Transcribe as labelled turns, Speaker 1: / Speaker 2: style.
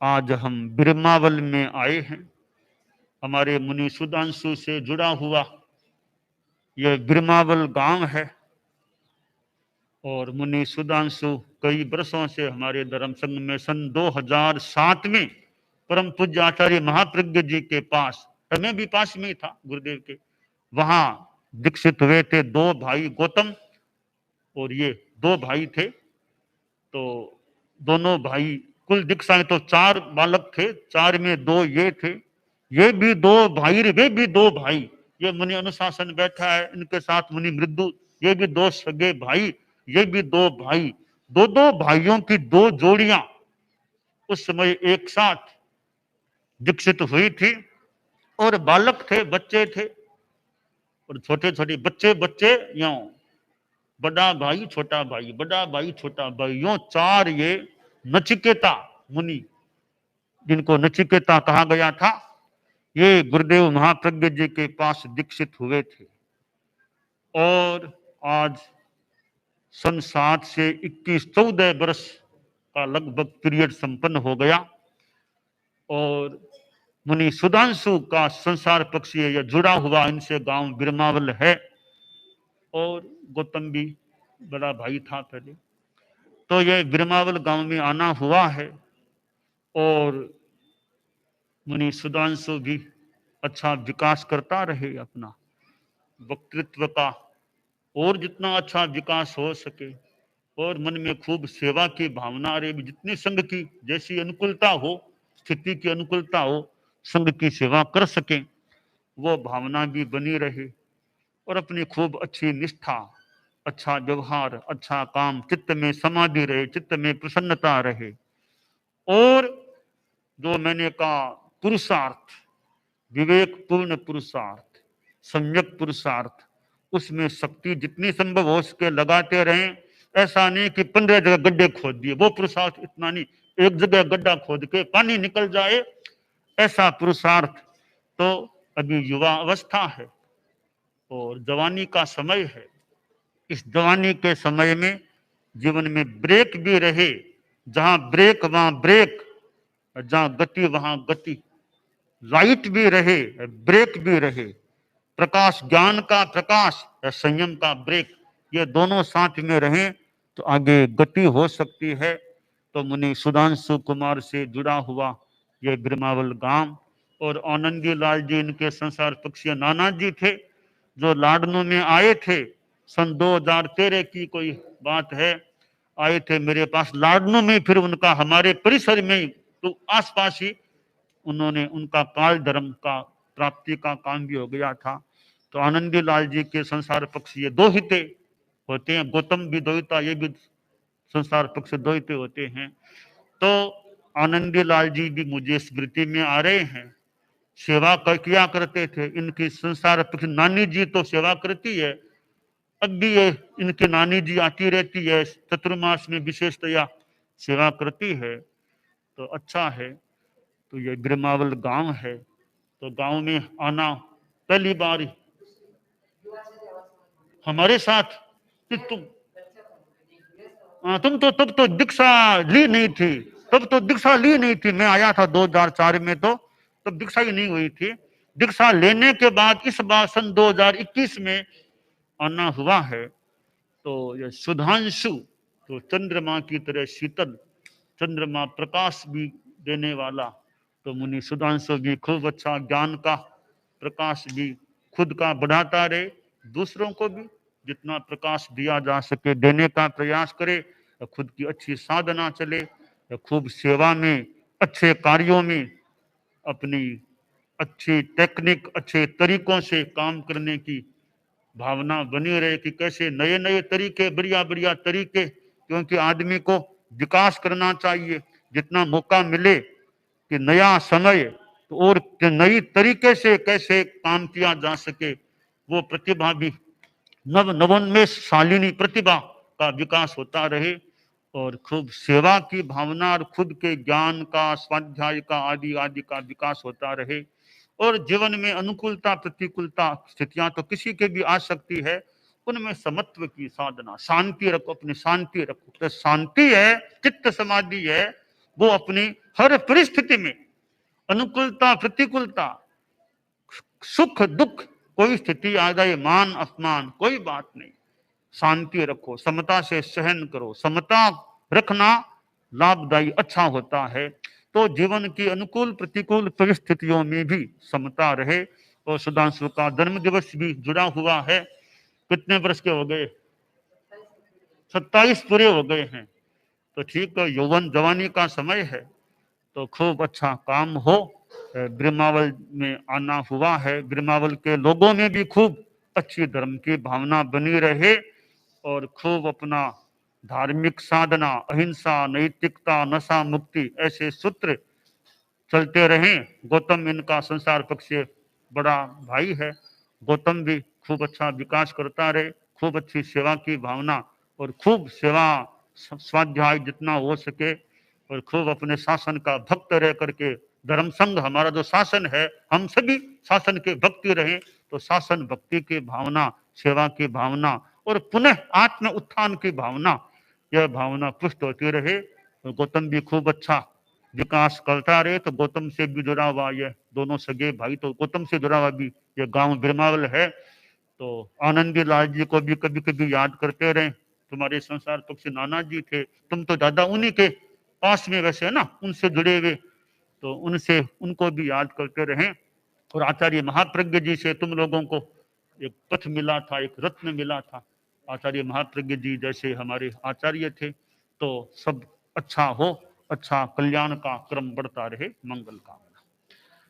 Speaker 1: आज हम बिरमावल में आए हैं। हमारे मुनि सुधांशु से जुड़ा हुआ यह बिरमावल गांव है और मुनि सुधांशु कई वर्षों से हमारे धर्म संघ में सन 2007 में परम पूज्य आचार्य महाप्रज्ञ जी के पास, मैं भी पास में ही था गुरुदेव के, वहां दीक्षित हुए थे। दो भाई गौतम और ये दो भाई थे। तो दोनों भाई, कुल दीक्षाएं तो 4 बालक थे, 4 में 2 ये थे। ये भी 2 भाई, वे भी 2 भाई। ये मुनि अनुशासन बैठा है, इनके साथ मुनि मृदु, ये भी 2 सगे भाई, ये भी 2 भाई। 2 भाइयों की 2 जोड़ियां उस समय एक साथ दीक्षित हुई थी और बालक थे, बच्चे थे और छोटे छोटे बच्चे बच्चे यूं, बड़ा भाई छोटा भाई, बड़ा भाई छोटा भाई, यूं 4 ये नचिकेता मुनि, जिनको नचिकेता कहा गया था, ये गुरुदेव महाप्रज्ञ जी के पास दीक्षित हुए थे। और आज सन 7 से 21-14 वर्ष का लगभग पीरियड संपन्न हो गया और मुनि सुधांशु का संसार पक्षी या जुड़ा हुआ इनसे गांव बिरमावल है और गौतम भी बड़ा भाई था पहले। तो ये बिरमावल गांव में आना हुआ है और मुनि सुधांशु भी अच्छा विकास करता रहे अपना वक्तृत्व का, और जितना अच्छा विकास हो सके और मन में खूब सेवा की भावना रहे, जितनी संघ की जैसी अनुकूलता हो, स्थिति की अनुकूलता हो, संघ की सेवा कर सके, वो भावना भी बनी रहे और अपनी खूब अच्छी निष्ठा, अच्छा व्यवहार, अच्छा काम, चित्त में समाधि रहे, चित्त में प्रसन्नता रहे। और जो मैंने कहा पुरुषार्थ, विवेकपूर्ण पुरुषार्थ, सम्यक पुरुषार्थ, उसमें शक्ति जितनी संभव हो सके लगाते रहें। ऐसा नहीं कि 15 जगह गड्ढे खोद दिए, वो पुरुषार्थ इतना नहीं, एक जगह गड्ढा खोद के पानी निकल जाए, ऐसा पुरुषार्थ तो अभी युवा अवस्था है और जवानी का समय है। इस जवानी के समय में जीवन में ब्रेक भी रहे, जहां ब्रेक वहां ब्रेक, जहां गति वहां गति, लाइट भी रहे, ब्रेक भी रहे, प्रकाश ज्ञान का प्रकाश या संयम का ब्रेक, ये दोनों साथ में रहें तो आगे गति हो सकती है। तो मुनि सुधांशु कुमार से जुड़ा हुआ ये बिरमावल गांव और आनंदी लाल जी इनके संसार पक्षी नाना जी थे, जो लाडनों में आए थे। सन 2013 की कोई बात है, आए थे मेरे पास लाडनों में, फिर उनका हमारे परिसर में तो आसपास ही उन्होंने उनका काल धर्म का प्राप्ति का काम भी हो गया था। तो आनंदी लाल जी के संसार पक्ष ये 2 हिते होते हैं, गौतम भी द्वैता, ये भी संसार पक्ष 2 हिते होते हैं। तो आनंदी लाल जी भी मुझे स्मृति में आ रहे हैं, सेवा किया करते थे। इनकी संसार पक्ष नानी जी तो सेवा करती है, अब भी ये इनकी नानी जी आती रहती है, चतुर्मास में विशेषतया सेवा करती है, तो अच्छा है। तो ये बिरमावल गांव है, तो गांव में आना पहली बार हमारे साथ। तुम तुम तो तब तो दीक्षा ली नहीं थी, तब तो दीक्षा ली नहीं थी, मैं आया था 2004 में, तो तब दीक्षा ही नहीं हुई थी। दीक्षा लेने के बाद इस बार सन 2021 में आना हुआ है। तो ये सुधांशु तो चंद्रमा की तरह शीतल, चंद्रमा प्रकाश भी देने वाला, तो मुनि सुधांशु भी खूब अच्छा ज्ञान का प्रकाश भी खुद का बढ़ाता रहे, दूसरों को भी जितना प्रकाश दिया जा सके देने का प्रयास करे, खुद की अच्छी साधना चले, खूब सेवा में, अच्छे कार्यों में अपनी अच्छी टेक्निक, अच्छे तरीकों से काम करने की भावना बनी रहे कि कैसे नए नए तरीके, बढ़िया बढ़िया तरीके, क्योंकि आदमी को विकास करना चाहिए। जितना मौका मिले कि नया समय तो और नई तरीके से कैसे काम किया जा सके, वो प्रतिभा भी नवोन्मेष शालिनी प्रतिभा का विकास होता रहे और खूब सेवा की भावना और खुद के ज्ञान का, स्वाध्याय का, आदि आदि का विकास होता रहे। और जीवन में अनुकूलता प्रतिकूलता स्थितियां तो किसी के भी आ सकती है, उनमें समत्व की साधना, शांति रखो, अपनी शांति रखो। तो शांति है, चित्त समाधि है, वो अपनी हर परिस्थिति में अनुकूलता प्रतिकूलता सुख दुख कोई स्थिति आ जाए मान अपमान कोई बात नहीं, शांति रखो, समता से सहन करो, समता रखना लाभदायी अच्छा होता है। तो जीवन की अनुकूल प्रतिकूल परिस्थितियों में भी समता रहे। और सुधांशु का जन्म दिवस भी जुड़ा हुआ है। कितने वर्ष के हो गए? 27 पूरे हो गए हैं। तो ठीक है, यौवन जवानी का समय है, तो खूब अच्छा काम हो। ब्रह्मावल में आना हुआ है, ब्रह्मावल के लोगों में भी खूब अच्छी धर्म की भावना बनी रहे और खूब अपना धार्मिक साधना, अहिंसा, नैतिकता, नशा मुक्ति ऐसे सूत्र चलते रहें। गौतम इनका संसार पक्ष से बड़ा भाई है। गौतम भी खूब अच्छा विकास करता रहे, खूब अच्छी सेवा की भावना और खूब सेवा स्वाध्याय जितना हो सके और खूब अपने शासन का भक्त रह करके धर्म संघ हमारा जो शासन है, हम सभी शासन के भक्ति रहे। तो शासन भक्ति की भावना, सेवा की भावना और पुनः आत्म उत्थान की भावना, यह भावना पुष्ट होती रहे। तो गौतम भी खूब अच्छा विकास करता रहे। तो गौतम से भी जुड़ा हुआ ये दोनों सगे भाई, तो गौतम से जुड़ा हुआ भी ये गांव ब्रह्मावल है। तो आनंदी लाल जी को भी कभी कभी याद करते रहे। तुम्हारे संसार पक्ष नाना जी थे, तुम तो दादा उन्हीं के पास में वैसे है ना, उनसे जुड़े हुए, तो उनसे उनको भी याद करते रहे। और आचार्य महाप्रज्ञ जी से तुम लोगों को एक पथ मिला था, एक रत्न मिला था। आचार्य महाप्रज्ञ जी जैसे हमारे आचार्य थे। तो सब अच्छा हो, अच्छा कल्याण का क्रम बढ़ता रहे, मंगल का।